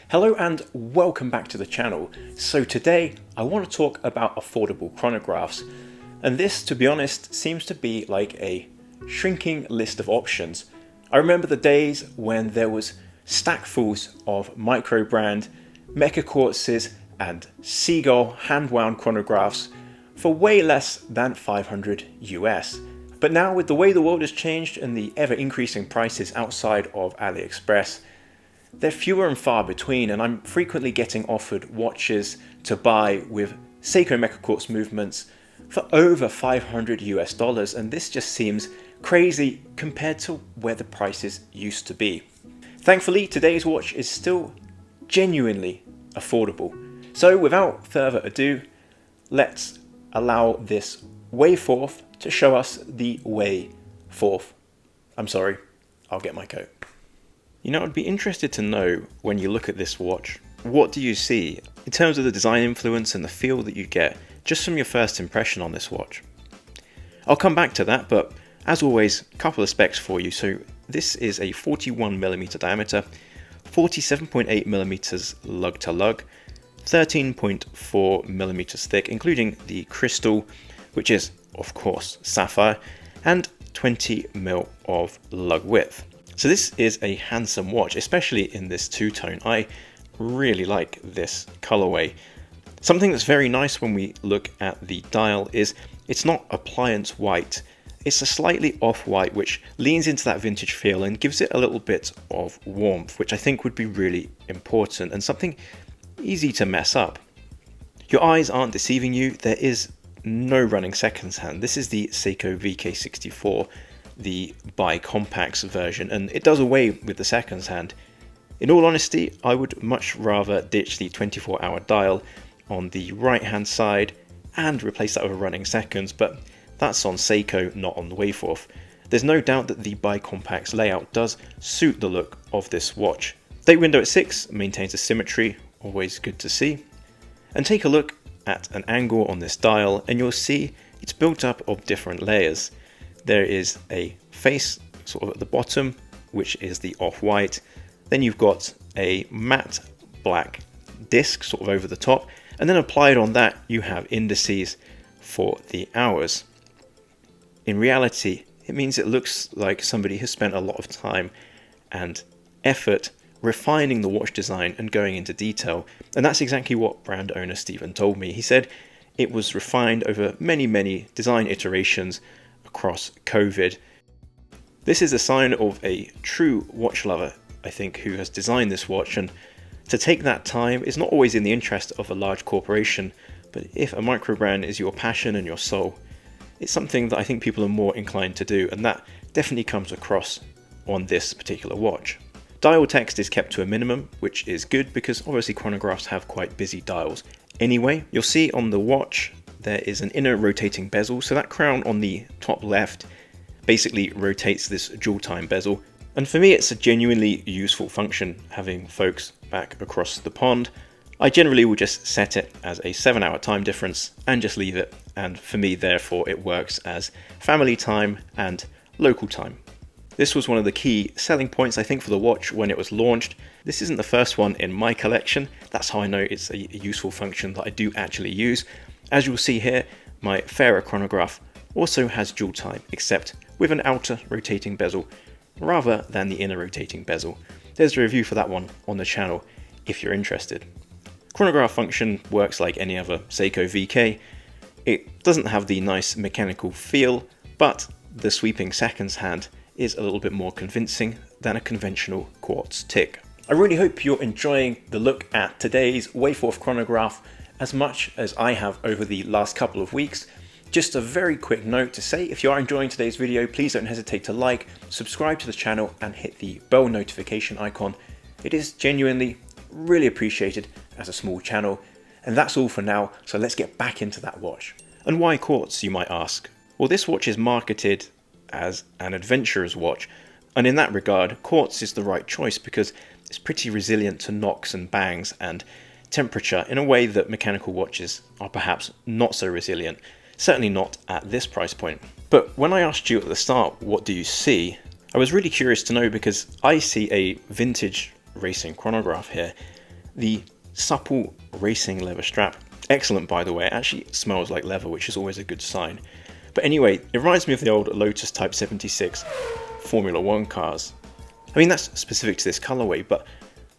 Hello and welcome back to the channel. So today I want to talk about affordable chronographs, and this, to be honest, seems to be like a shrinking list of options. I remember the days when there was stackfuls of microbrand, mecha quartzes and seagull hand-wound chronographs for way less than 500 US. But now, with the way the world has changed and the ever-increasing prices outside of AliExpress, they're fewer and far between, and I'm frequently getting offered watches to buy with Seiko mecha quartz movements for over 500 US dollars, and this just seems crazy compared to where the prices used to be. Thankfully, today's watch is still genuinely affordable. So without further ado, let's allow this Wayforth to show us the Wayforth. I'm sorry, I'll get my coat. You know, I'd be interested to know, when you look at this watch, what do you see in terms of the design influence and the feel that you get just from your first impression on this watch? I'll come back to that, but as always, a couple of specs for you. So this is a 41mm diameter, 47.8mm lug to lug, 13.4mm thick, including the crystal, which is of course sapphire, and 20mm of lug width. So this is a handsome watch, especially in this two-tone. I really like this colorway. Something that's very nice when we look at the dial is it's not appliance white. It's a slightly off-white, which leans into that vintage feel and gives it a little bit of warmth, which I think would be really important and something easy to mess up. Your eyes aren't deceiving you. There is no running seconds hand. This is the Seiko VK64. The bi-compacts version, and it does away with the seconds hand. In all honesty, I would much rather ditch the 24-hour dial on the right hand side and replace that with running seconds, but that's on Seiko, not on the Wayforth. There's no doubt that the bi-compacts layout does suit the look of this watch. Date window at 6 maintains a symmetry, always good to see. And take a look at an angle on this dial and you'll see it's built up of different layers. There is a face sort of at the bottom, which is the off-white. Then you've got a matte black disc sort of over the top, and then applied on that you have indices for the hours. In reality, it means it looks like somebody has spent a lot of time and effort refining the watch design and going into detail, and that's exactly what brand owner Stephen told me. He said it was refined over many design iterations across COVID. This is a sign of a true watch lover, I think, who has designed this watch, and to take that time is not always in the interest of a large corporation, but if a microbrand is your passion and your soul, it's something that I think people are more inclined to do, and that definitely comes across on this particular watch. Dial text is kept to a minimum, which is good because obviously chronographs have quite busy dials. Anyway, you'll see on the watch there is an inner rotating bezel, so that crown on the top left basically rotates this dual time bezel, and for me it's a genuinely useful function having folks back across the pond. I generally will just set it as a 7-hour time difference and just leave it, and for me therefore it works as family time and local time. This was one of the key selling points I think for the watch when it was launched. This isn't the first one in my collection, that's how I know it's a useful function that I do actually use. As you'll see here, my fairer chronograph also has dual time, except with an outer rotating bezel rather than the inner rotating bezel. There's a review for that one on the channel if you're interested. Chronograph function works like any other Seiko VK. It doesn't have the nice mechanical feel, but the sweeping seconds hand is a little bit more convincing than a conventional quartz tick. I really hope you're enjoying the look at today's Wayforth chronograph as much as I have over the last couple of weeks. Just a very quick note to say, if you are enjoying today's video, please don't hesitate to like, subscribe to the channel and hit the bell notification icon. It is genuinely really appreciated as a small channel. And that's all for now, so let's get back into that watch. And why quartz, you might ask? Well, this watch is marketed as an adventurer's watch, and in that regard, quartz is the right choice because it's pretty resilient to knocks and bangs and temperature in a way that mechanical watches are perhaps not so resilient, certainly not at this price point. But when I asked you at the start, what do you see? I was really curious to know because I see a vintage racing chronograph here, the supple racing leather strap. Excellent, by the way. It actually smells like leather, which is always a good sign. But anyway, it reminds me of the old Lotus Type 76 Formula 1 cars. I mean, that's specific to this colorway, but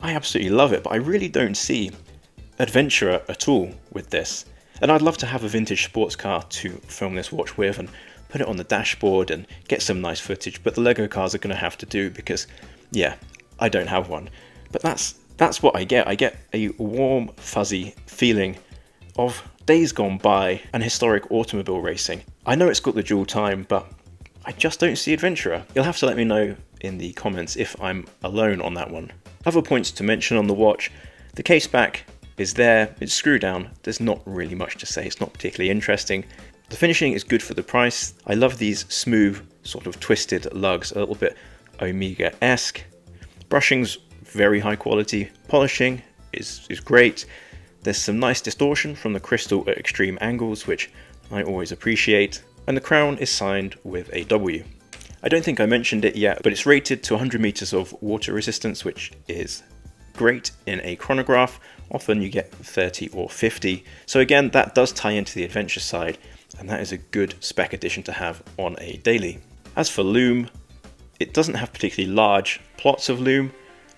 I absolutely love it. But I really don't see adventure at all with this. And I'd love to have a vintage sports car to film this watch with and put it on the dashboard and get some nice footage. But the Lego cars are going to have to do because, yeah, I don't have one. But that's what I get. I get a warm, fuzzy feeling of days gone by and historic automobile racing. I know it's got the dual time, but I just don't see adventurer. You'll have to let me know in the comments if I'm alone on that one. Other points to mention on the watch: the case back is there, it's screw down, there's not really much to say, it's not particularly interesting. The finishing is good for the price. I love these smooth, sort of twisted lugs, a little bit Omega-esque. Brushing's very high quality, polishing is great. There's some nice distortion from the crystal at extreme angles, which I always appreciate, and the crown is signed with a W. I don't think I mentioned it yet, but it's rated to 100 meters of water resistance, which is great in a chronograph. Often you get 30 or 50. So again, that does tie into the adventure side, and that is a good spec addition to have on a daily. As for loom, it doesn't have particularly large plots of loom,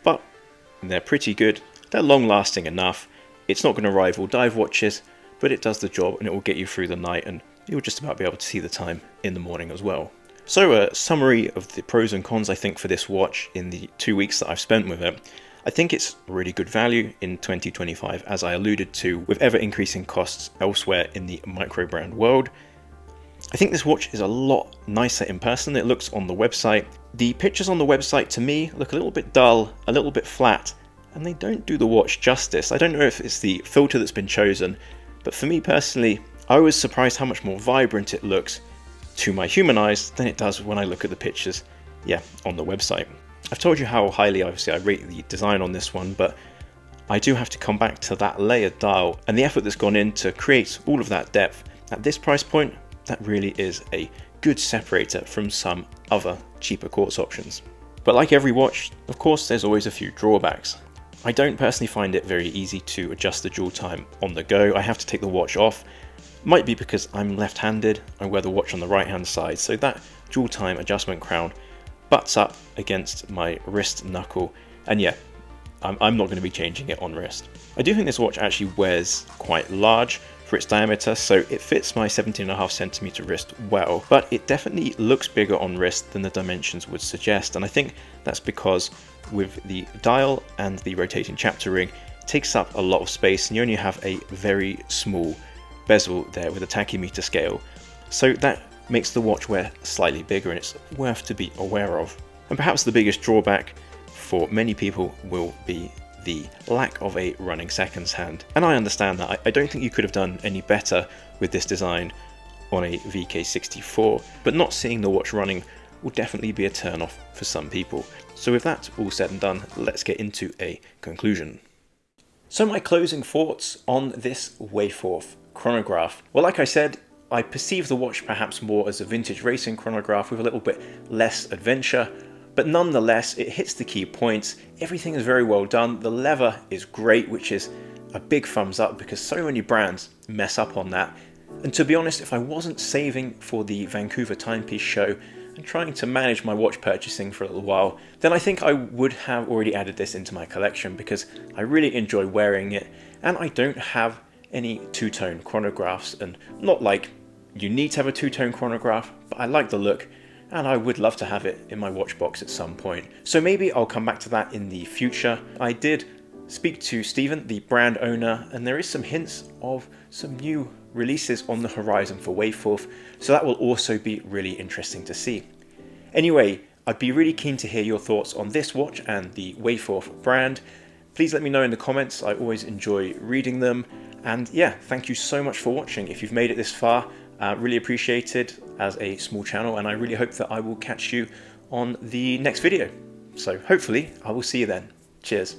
but they're pretty good. They're long lasting enough. It's not going to rival dive watches, but it does the job and it will get you through the night, and you'll just about be able to see the time in the morning as well. So a summary of the pros and cons I think for this watch in the 2 weeks that I've spent with it. I think it's really good value in 2025, as I alluded to, with ever increasing costs elsewhere in the microbrand world. I think this watch is a lot nicer in person than it looks on the website. The pictures on the website to me look a little bit dull, a little bit flat, and they don't do the watch justice. I don't know if it's the filter that's been chosen, but for me personally, I was surprised how much more vibrant it looks to my human eyes than it does when I look at the pictures, on the website. I've told you how highly, obviously, I rate the design on this one, but I do have to come back to that layered dial and the effort that's gone in to create all of that depth. At this price point, that really is a good separator from some other cheaper quartz options. But like every watch, of course, there's always a few drawbacks. I don't personally find it very easy to adjust the dual time on the go. I have to take the watch off. Might be because I'm left-handed, I wear the watch on the right-hand side, so that dual time adjustment crown butts up against my wrist knuckle, and I'm not going to be changing it on wrist. I do think this watch actually wears quite large for its diameter, so it fits my 17.5 centimeter wrist well, but it definitely looks bigger on wrist than the dimensions would suggest, and I think that's because with the dial and the rotating chapter ring, it takes up a lot of space, and you only have a very small bezel there with a tachymeter scale, so that makes the watch wear slightly bigger, and it's worth to be aware of. And perhaps the biggest drawback for many people will be the lack of a running seconds hand. And I understand that. I don't think you could have done any better with this design on a VK64, but not seeing the watch running will definitely be a turn off for some people. So with that all said and done, let's get into a conclusion. So my closing thoughts on this Wayforth chronograph. Well, like I said, I perceive the watch perhaps more as a vintage racing chronograph with a little bit less adventure, but nonetheless it hits the key points. Everything is very well done. The leather is great, which is a big thumbs up because so many brands mess up on that. And to be honest, if I wasn't saving for the Vancouver timepiece show and trying to manage my watch purchasing for a little while, then I think I would have already added this into my collection because I really enjoy wearing it, and I don't have any two-tone chronographs, and not like you need to have a two-tone chronograph, but I like the look and I would love to have it in my watch box at some point. So maybe I'll come back to that in the future. I did speak to Stephen, the brand owner, and there is some hints of some new releases on the horizon for Wayforth, so that will also be really interesting to see. Anyway, I'd be really keen to hear your thoughts on this watch and the Wayforth brand. Please let me know in the comments. I always enjoy reading them. And thank you so much for watching. If you've made it this far, really appreciate it as a small channel, and I really hope that I will catch you on the next video. So hopefully I will see you then. Cheers.